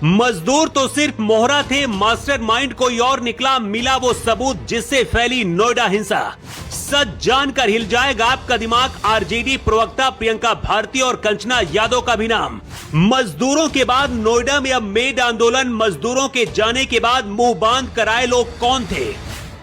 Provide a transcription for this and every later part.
मजदूर तो सिर्फ मोहरा थे, मास्टरमाइंड कोई और निकला। मिला वो सबूत जिससे फैली नोएडा हिंसा। सच जानकर हिल जाएगा आपका दिमाग। आरजेडी प्रवक्ता प्रियंका भारती और कंचना यादव का भी नाम। मजदूरों के बाद नोएडा में अब मेड आंदोलन। मजदूरों के जाने के बाद मुंह बांध कर आए लोग कौन थे?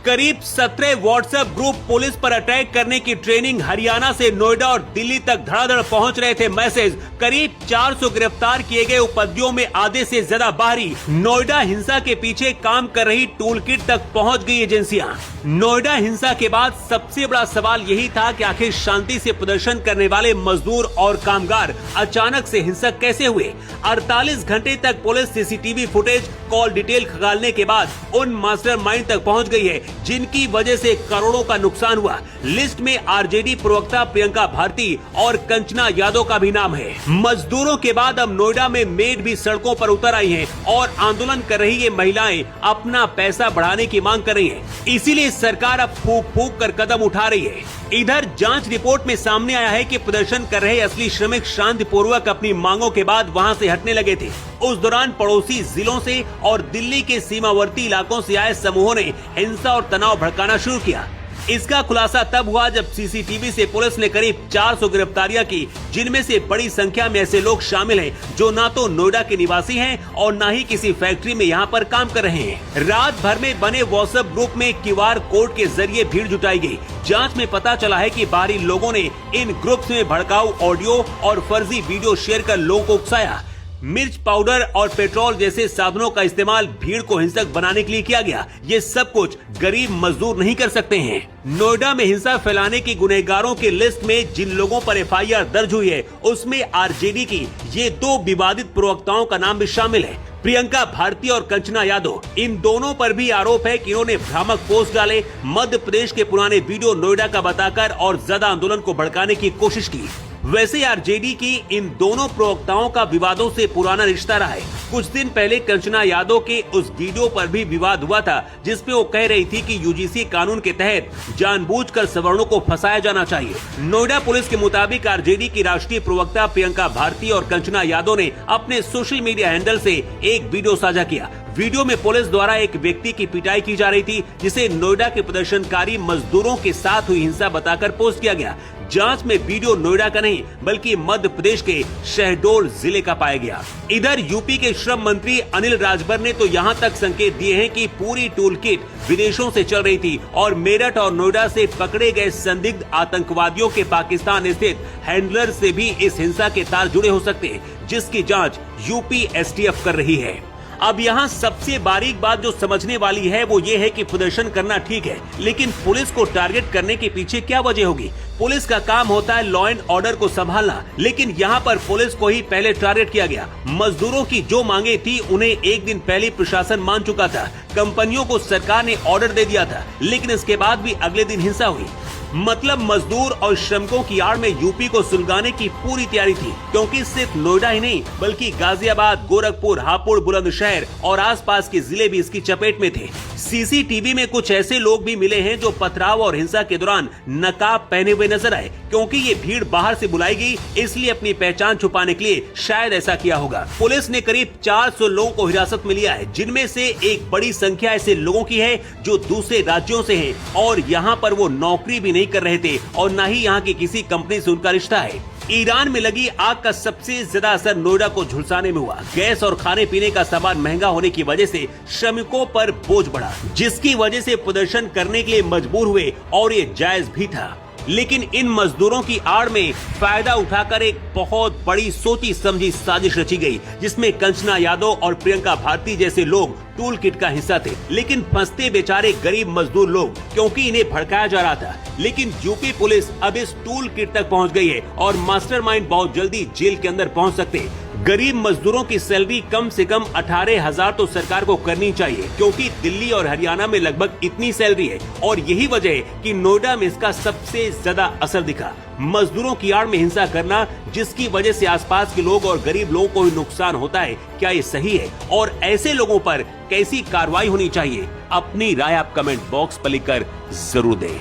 करीब 17 व्हाट्सएप ग्रुप पुलिस पर अटैक करने की ट्रेनिंग। हरियाणा से नोएडा और दिल्ली तक धड़ाधड़ पहुंच रहे थे मैसेज। करीब 400 गिरफ्तार किए गए उपद्रवियों में आधे से ज्यादा बाहरी। नोएडा हिंसा के पीछे काम कर रही टूल किट तक पहुंच गई एजेंसियां। नोएडा हिंसा के बाद सबसे बड़ा सवाल यही था कि आखिर शांति से प्रदर्शन करने वाले मजदूर और कामगार अचानक से हिंसक कैसे हुए। 48 घंटे तक police CCTV footage, call detail खंगालने के बाद उन मास्टरमाइंड तक पहुंच गई है जिनकी वजह से करोड़ों का नुकसान हुआ। लिस्ट में आरजेडी प्रवक्ता प्रियंका भारती और कंचना यादव का भी नाम है। मजदूरों के बाद अब नोएडा में मेड भी सड़कों पर उतर आई हैं और आंदोलन कर रही ये महिलाएं अपना पैसा बढ़ाने की मांग कर रही हैं। इसीलिए सरकार अब फूंक फूंक कर कदम उठा रही है। इधर जांच रिपोर्ट में सामने आया है कि प्रदर्शन कर रहे असली श्रमिक शांतिपूर्वक अपनी मांगों के बाद वहां से हटने लगे थे। उस दौरान पड़ोसी जिलों से और दिल्ली के सीमावर्ती इलाकों से आए समूहों ने हिंसा और तनाव भड़काना शुरू किया। इसका खुलासा तब हुआ जब सीसीटीवी से पुलिस ने करीब 400 गिरफ्तारियां की, जिनमें से बड़ी संख्या में ऐसे लोग शामिल हैं जो ना तो नोएडा के निवासी हैं और ना ही किसी फैक्ट्री में यहां पर काम कर रहे हैं। रात भर में बने व्हाट्सएप ग्रुप में क्यूआर कोड के जरिए भीड़ जुटाई गई। जांच में पता चला है कि बाहरी लोगों ने इन ग्रुप्स में भड़काऊ ऑडियो और फर्जी वीडियो शेयर कर लोगों को उकसाया। मिर्च पाउडर और पेट्रोल जैसे साधनों का इस्तेमाल भीड़ को हिंसक बनाने के लिए किया गया। ये सब कुछ गरीब मजदूर नहीं कर सकते हैं। नोएडा में हिंसा फैलाने की गुनहगारों की लिस्ट में जिन लोगों पर एफआईआर दर्ज हुई है, उसमें आरजेडी की ये 2 विवादित प्रवक्ताओं का नाम भी शामिल है, प्रियंका भारती और कंचना यादव। इन दोनों पर भी आरोप है कि इन्होंने भ्रामक पोस्ट डाले, मध्य प्रदेश के पुराने वीडियो नोएडा का बताकर और ज्यादा आंदोलन को भड़काने की कोशिश की। वैसे आरजेडी की इन दोनों प्रवक्ताओं का विवादों से पुराना रिश्ता रहा है। कुछ दिन पहले कंचना यादव के उस वीडियो पर भी विवाद हुआ था जिसमें वो कह रही थी कि यूजीसी कानून के तहत जानबूझकर सवर्णों को फंसाया जाना चाहिए। नोएडा पुलिस के मुताबिक आरजेडी की राष्ट्रीय प्रवक्ता प्रियंका भारती और कंचना यादव ने अपने सोशल मीडिया हैंडल से एक वीडियो साझा किया। वीडियो में पुलिस द्वारा एक व्यक्ति की पिटाई की जा रही थी, जिसे नोएडा के प्रदर्शनकारी मजदूरों के साथ हुई हिंसा बताकर पोस्ट किया गया। जांच में वीडियो नोएडा का नहीं बल्कि मध्य प्रदेश के शहडोल जिले का पाया गया। इधर यूपी के श्रम मंत्री अनिल राजभर ने तो यहां तक संकेत दिए हैं कि पूरी टूल किट विदेशों से चल रही थी और मेरठ और नोएडा से पकड़े गए संदिग्ध आतंकवादियों के पाकिस्तान स्थित हैंडलर से भी इस हिंसा के तार जुड़े हो सकते हैं, जिसकी जाँच यूपी एसटीएफ कर रही है। अब यहाँ सबसे बारीक बात जो समझने वाली है वो ये है कि प्रदर्शन करना ठीक है, लेकिन पुलिस को टारगेट करने के पीछे क्या वजह होगी? पुलिस का काम होता है लॉ एंड ऑर्डर को संभालना, लेकिन यहाँ पर पुलिस को ही पहले टारगेट किया गया। मजदूरों की जो मांगे थी उन्हें एक दिन पहले प्रशासन मान चुका था। कंपनियों को सरकार ने ऑर्डर दे दिया था, लेकिन इसके बाद भी अगले दिन हिंसा हुई। मतलब मजदूर और श्रमिकों की आड़ में यूपी को सुलगाने की पूरी तैयारी थी, क्योंकि सिर्फ नोएडा ही नहीं बल्कि गाजियाबाद, गोरखपुर, हापुड़, बुलंदशहर और आसपास के जिले भी इसकी चपेट में थे। सीसीटीवी में कुछ ऐसे लोग भी मिले हैं जो पथराव और हिंसा के दौरान नकाब पहने हुए नजर आए। क्योंकि ये भीड़ बाहर से बुलाई गई, इसलिए अपनी पहचान छुपाने के लिए शायद ऐसा किया होगा। पुलिस ने करीब 400 लोगों को हिरासत में लिया है, जिनमें से एक बड़ी संख्या ऐसे लोगों की है जो दूसरे राज्यों से हैं और यहाँ पर वो नौकरी भी नहीं कर रहे थे और न ही यहाँ की किसी कंपनी से उनका रिश्ता है। ईरान में लगी आग का सबसे ज्यादा असर नोएडा को झुलसाने में हुआ। गैस और खाने पीने का सामान महंगा होने की वजह से श्रमिकों पर बोझ बढ़ा, जिसकी वजह से प्रदर्शन करने के लिए मजबूर हुए और ये जायज भी था। लेकिन इन मजदूरों की आड़ में फायदा उठाकर एक बहुत बड़ी सोची समझी साजिश रची गई, जिसमें कंचना यादव और प्रियंका भारती जैसे लोग टूल किट का हिस्सा थे। लेकिन फंसते बेचारे गरीब मजदूर लोग, क्योंकि इन्हें भड़काया जा रहा था। लेकिन यूपी पुलिस अब इस टूल किट तक पहुंच गई है और मास्टरमाइंड बहुत जल्दी जेल के अंदर पहुंच सकते हैं। गरीब मजदूरों की सैलरी कम से कम 18,000 तो सरकार को करनी चाहिए, क्योंकि दिल्ली और हरियाणा में लगभग इतनी सैलरी है और यही वजह है कि नोएडा में इसका सबसे ज्यादा असर दिखा। मजदूरों की आड़ में हिंसा करना, जिसकी वजह से आसपास के लोग और गरीब लोगों को भी नुकसान होता है, क्या ये सही है? और ऐसे लोगों पर कैसी कार्रवाई होनी चाहिए? अपनी राय आप कमेंट बॉक्स पर लिखकर जरूर दें।